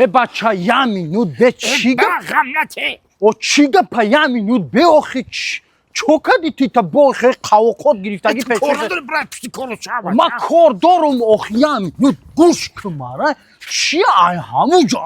بچه یه مینوت به چی گفت؟ غملته او چی گفت یه مینوت به آخی چو کدی تی تا باخه قوقات گرفتگی کار پیسه داره برای پشتی کارو چه ما کار دارم آخی یه مینوت گوش کماره چی ای همونجا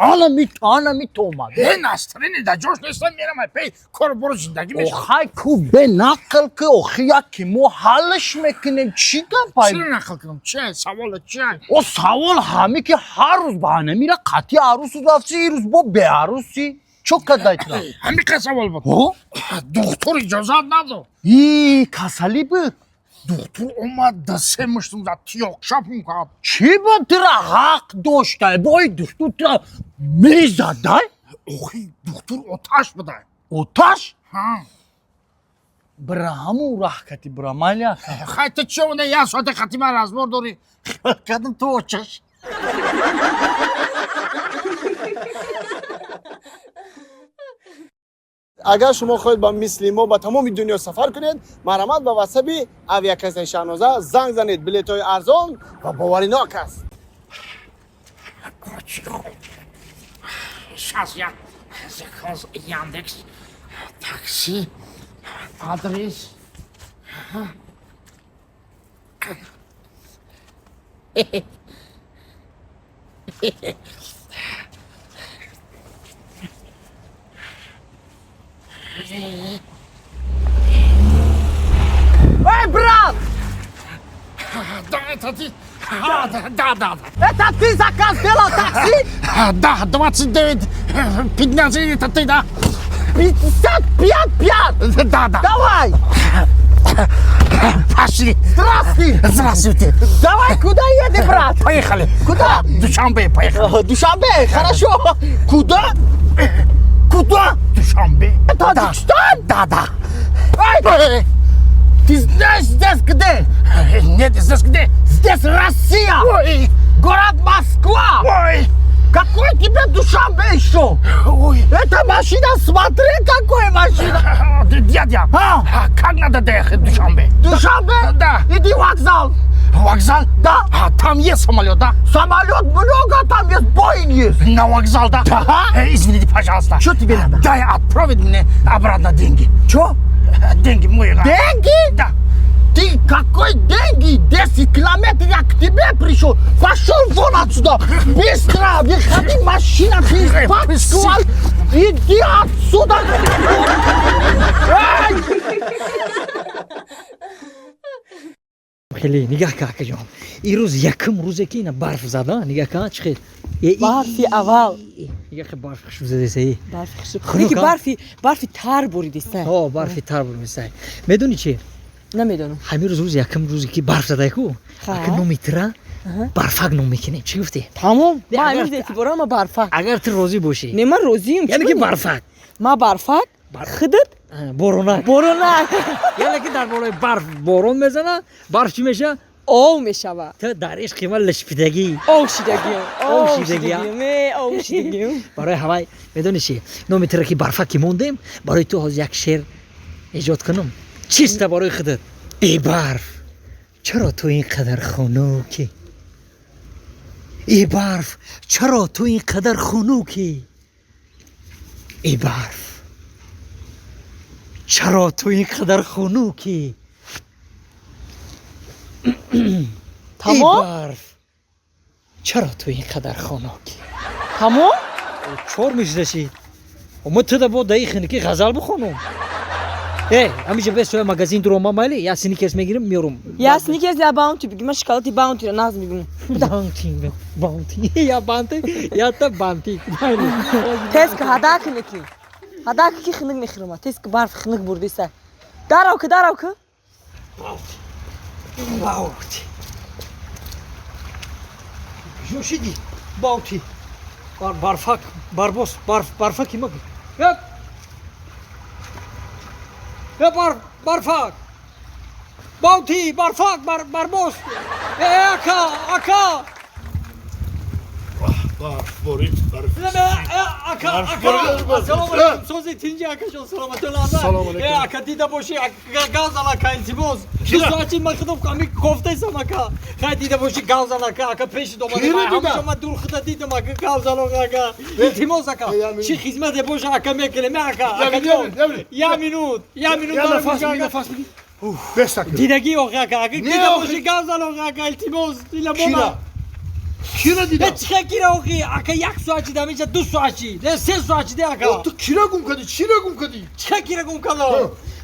آنمی تو اومده این استرینی در جاش نیستم میرم پی کار برو زندگی میشه آخی کو به نقل که آخی یکی ما حلش میکنیم چی گفت؟ چی رو نقل کنم؟ چه؟ سوال چه؟ او سوال همه که هر روز بهانه میره قطعی عروس رو رفتی این روز با به عروسی چو کدایت را همین که سوال بود دکتر اجازه نداد ای کسلی بود دکتر اومد دسته مشتم زد تیاق شب میکرد چی بود ترا حق داشته بای دکتر ترا میزده اوخی دکتر آتش بده اوتش ها برا همون راه کتی برا مالیا خیلی چه اونه یه ساعت خطی من رزمار داری کدم تو آچش اگر شما خواهید با مثل ما با تمام دنیا سفر کنید مرامت به واسطه اویاکس 16 زنگ زنید بلیط های ارزان و باورناک است شخصیت زکاز یاندکس تاکسی آدرس ای برات تاتی Ти заказ дела такси? Да, 29 15 тати, да. 55. Да. Давай. Пошли. Здравствуйте. Здравствуйте. Давай, куда едем, брат? Поехали. Куда? Душанбе поехали. Душанбе, хорошо. Куда? Куда? Душанбе. Таджикистан? Да. Ай, ты знаешь здесь где? Нет, здесь где? Здесь Россия. Ой, Город Москва. ой, Какой тебе Душанбе еще? ой. Это машина, смотри, какая машина. Дядя, как надо доехать в Душанбе? Душанбе? Да. Иди в вокзал. Вокзал? Да. Там есть самолет, да? Самолет много, там есть Боинг есть. На вокзал, да? Да. Извините, пожалуйста. Что тебе надо? Дай отправить мне обратно деньги. Что? Деньги мои. Деньги? Да. Ты какой деньги? 10 километров я к тебе пришел. Пошел вон отсюда. Быстро, выходи, машина, ты подсквал. Иди отсюда. خیلی نگاه که اکا جان این روز یکم روزه که اینا برف زده نگاه که چه خیلی برفی اول نگاه که برف خشو زده سایی برفی خشب دیگه برفی تر بریده سه برفی تر بود میسای میدونی چی نمیدونم همین روز یکم روزی که برف زده کو اگه نمیتره برفک نمیکنیم چی گفتی تمام ما همین دیتی برای ما برفک اگر تو روزی باشی نه من روزیم یعنی که برفک ما برفک خدت بارونک یعنی که در بالای برف بارون میزنه برف چی میشه او میشود تو در عشق قیمت لشپیدگی اوشیدگیم برای هوای میدونی چی نمیتره که برفکی موندیم برای تو از یک شعر ایجاد کنم چیست برای خودت ای برف چرا تو اینقدر خنوکی ای برف چرا تو اینقدر خنوکی ای برف چرا تو اینقدر خنوکی تمام برف چرا تو اینقدر خنوکی تمام چور میشه اما تو با دقیقه که غزل بخونم همیشه به سوی مگزین دروما مالی یا سنیکرز میگیرم میارم یا سنیکرز یا باونتی بگیم من شکلاتی باونتی رو ناز میگم باونتی یا بانتی یا تا بانتی تسک هداک نکی هداک کی خنق میخرم تسک برف خنق بردی سه دراو که باوتی جوشیدی باوتی برفک بربوس برفکی مگی برفک باوتی برفک بربوس اکا Boris. Aka Assalomu alaykum. So'zi tinchi akajon salomatlar. Assalomu alaykum. Aka dida boshi gaz alaka iltimos. So'zi man xudom qami koftaysan aka. Dida boshi gaz alaka aka pesh domade. Hamisha man dur xuda didam aka gaz alaka. Iltimos aka. Chi xizmat boshi aka mekelem aka. Ya minut. Nefas bigir. 5 dakika. Didagi yo'q aka. Dida boshi gaz alaka iltimos. Dila bona. Kira dida. Chiqa kira o'qi aka 1 soat ichida mencha 2 soat ichi. 3 soat ichida aka. Tu kira gum kadi. Chiqa kira gum kalo.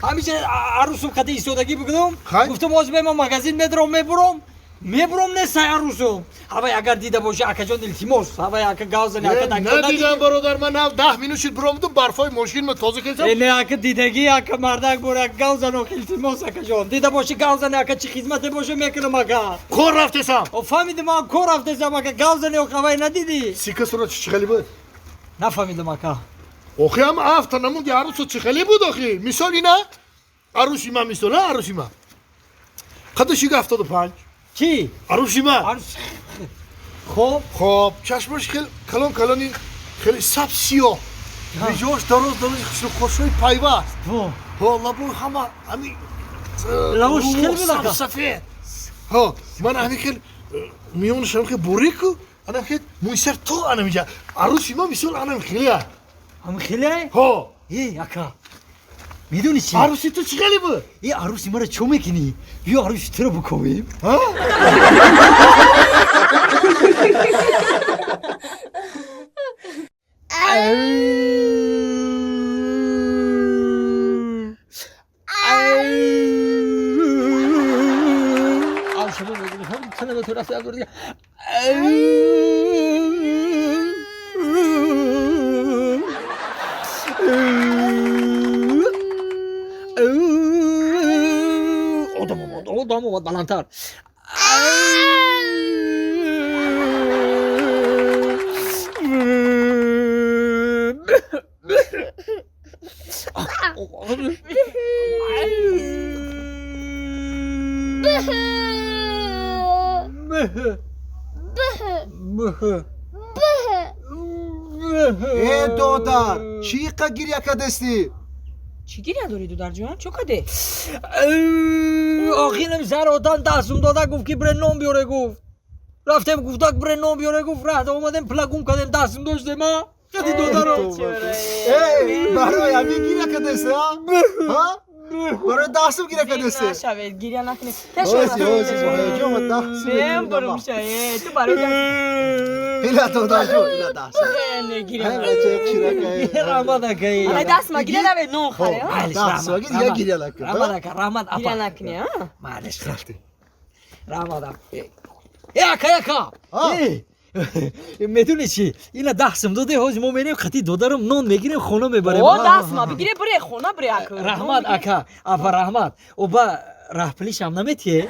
Hamisha arusum qada istodagi bugdim. Guftam o'z men magazin meburom ne say arusum. Hava agar dida boshi akajon iltimos. Hava aka gazani aka Ne didem barodar man 10 minut shid biromdim barfoy moshinmi toza kelsam. Ne aka didagi aka mardak borak gazani iltimos akajon. Dida boshi gazani aka chi xizmat boshi mekirim aka. Kor raftesam. O fahmidim aka kor raftesam aka gazani yo'q hava nadidi. Sika sonra chiqali bu. Nafahmidim aka. Okuyam hafta namun di arusu chiqali bu doxi. Misol ina arusima misola arusima. Qadashiga 75. Ki? Arusima. Xo'p. Chashmosh kaloni خیلی سب سیاه میجوش دروز خشلو خوشوی پایواست والله بو همین لوش خیلی بلکه سفید ها من همین خیلی میونشم که بوریکو انا خیلی مویسر تو انا میجا عروسی ما میسول انا خیلی هم خیلی ها ای اکا میدونی چی عروسی تو چی خیلی بود ای عروسی ما رو چو میکنی یا عروسی تو رو بکنیم ها Odam olmadı balantar. دودار چیقا گیریا کدستی چی گیریا داری دودار جان؟ چو کده؟ آخینم سر آتان دستم داده گفت که بره نام بیاره گفت رفتم گفتک بره نام بیاره گفت رفت آمدم پلاگون کدم دستم داشته ما کدی داده رو برای همین گیریا کدستی ها؟ برای دستم گیریا کدستی نشوید گیریا نکنی هوزی جمع دستم بهم برم شاید تو برای ایلا دودار جو ایلا دستم نه گیریا رحمت اکایی آره دست ما گیریا نوید نون خاره دستم اگه دیگه گیریا لکن رحمت اکا رحمت گیریا اپا نکنی ها معلش رحمت اکا اکا میدونی چی اینا دستم داده حاج ما میریم خطی دادارم نون میگیریم خونه میبریم او دست ما بگیره بره خونه بره اکا رحمت اکا اپا رحمت او با راه پلیش هم نمیتیه